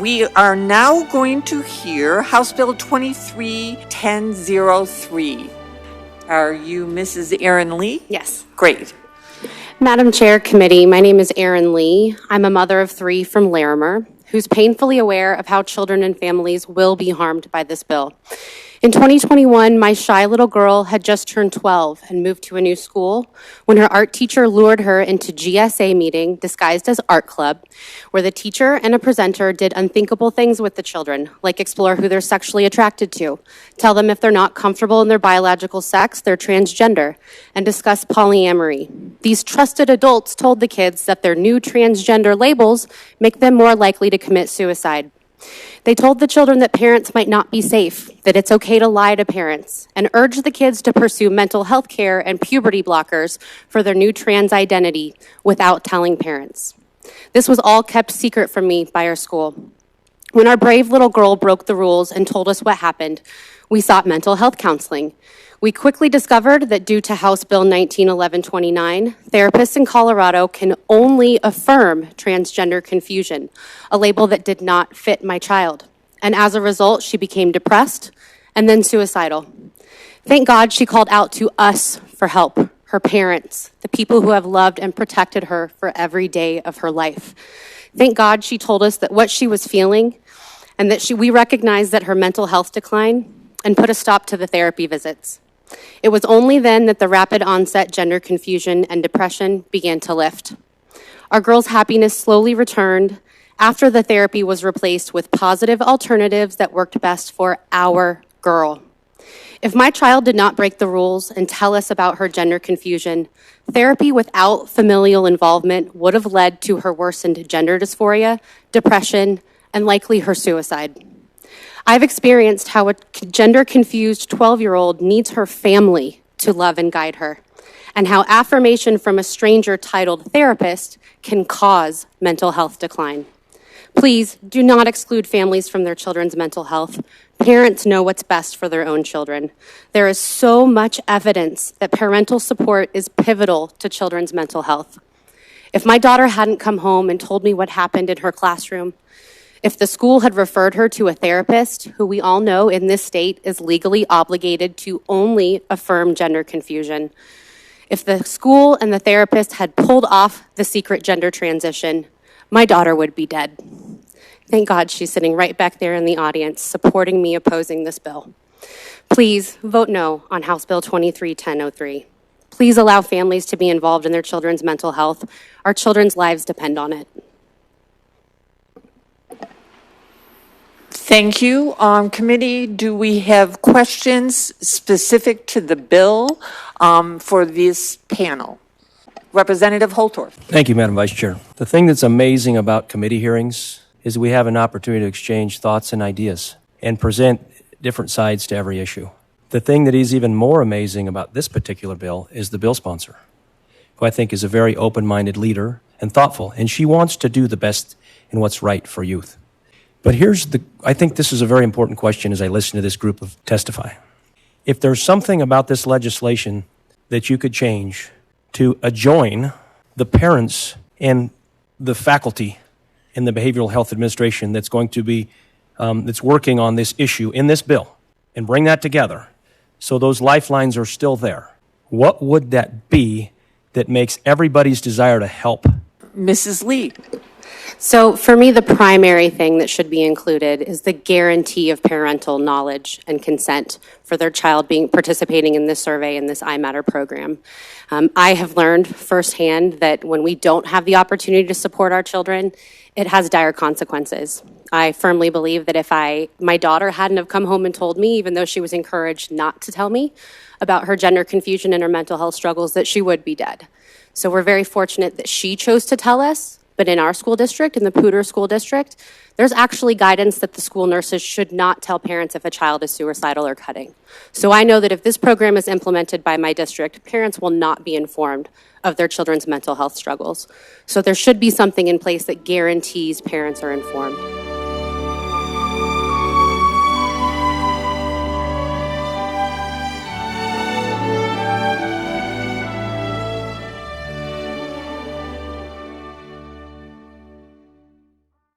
We are now going to hear House Bill 23-1003. Are you Mrs. Erin Lee? Yes. Great. Madam Chair, Committee, my name is Erin Lee. I'm a mother of 3 from Larimer, who's painfully aware of how children and families will be harmed by this bill. In 2021, my shy little girl had just turned 12 and moved to a new school when her art teacher lured her into GSA meeting disguised as art club, where the teacher and a presenter did unthinkable things with the children, like explore who they're sexually attracted to, tell them if they're not comfortable in their biological sex, they're transgender, and discuss polyamory. These trusted adults told the kids that their new transgender labels make them more likely to commit suicide. They told the children that parents might not be safe, that it's okay to lie to parents, and urged the kids to pursue mental health care and puberty blockers for their new trans identity without telling parents. This was all kept secret from me by our school. When our brave little girl broke the rules and told us what happened, we sought mental health counseling. We quickly discovered that due to House Bill 1911-29, therapists in Colorado can only affirm transgender confusion, a label that did not fit my child. And as a result, she became depressed and then suicidal. Thank God she called out to us for help, her parents, the people who have loved and protected her for every day of her life. Thank God she told us that what she was feeling and that we recognized that her mental health declined and put a stop to the therapy visits. It was only then that the rapid onset gender confusion and depression began to lift. Our girl's happiness slowly returned after the therapy was replaced with positive alternatives that worked best for our girl. If my child did not break the rules and tell us about her gender confusion, therapy without familial involvement would have led to her worsened gender dysphoria, depression, and likely her suicide. I've experienced how a gender-confused 12-year-old needs her family to love and guide her, and how affirmation from a stranger titled therapist can cause mental health decline. Please do not exclude families from their children's mental health. Parents know what's best for their own children. There is so much evidence that parental support is pivotal to children's mental health. If my daughter hadn't come home and told me what happened in her classroom, if the school had referred her to a therapist, who we all know in this state is legally obligated to only affirm gender confusion, if the school and the therapist had pulled off the secret gender transition, my daughter would be dead. Thank God she's sitting right back there in the audience, supporting me opposing this bill. Please vote no on House Bill 23-1003. Please allow families to be involved in their children's mental health. Our children's lives depend on it. Thank you. Committee, do we have questions specific to the bill for this panel? Representative Holtorf. Thank you, Madam Vice Chair. The thing that's amazing about committee hearings is we have an opportunity to exchange thoughts and ideas and present different sides to every issue. The thing that is even more amazing about this particular bill is the bill sponsor, who I think is a very open-minded leader and thoughtful, and she wants to do the best in what's right for youth. But I think this is a very important question as I listen to this group of testify. If there's something about this legislation that you could change to adjoin the parents and the faculty in the Behavioral Health Administration that's going to be, that's working on this issue in this bill, and bring that together so those lifelines are still there, what would that be that makes everybody's desire to help? Mrs. Lee. So for me, the primary thing that should be included is the guarantee of parental knowledge and consent for their child participating in this survey and this iMatter program. I have learned firsthand that when we don't have the opportunity to support our children, it has dire consequences. I firmly believe that if my daughter hadn't have come home and told me, even though she was encouraged not to tell me about her gender confusion and her mental health struggles, that she would be dead. So we're very fortunate that she chose to tell us. But in our school district, in the Poudre School District, there's actually guidance that the school nurses should not tell parents if a child is suicidal or cutting. So I know that if this program is implemented by my district, parents will not be informed of their children's mental health struggles. So there should be something in place that guarantees parents are informed.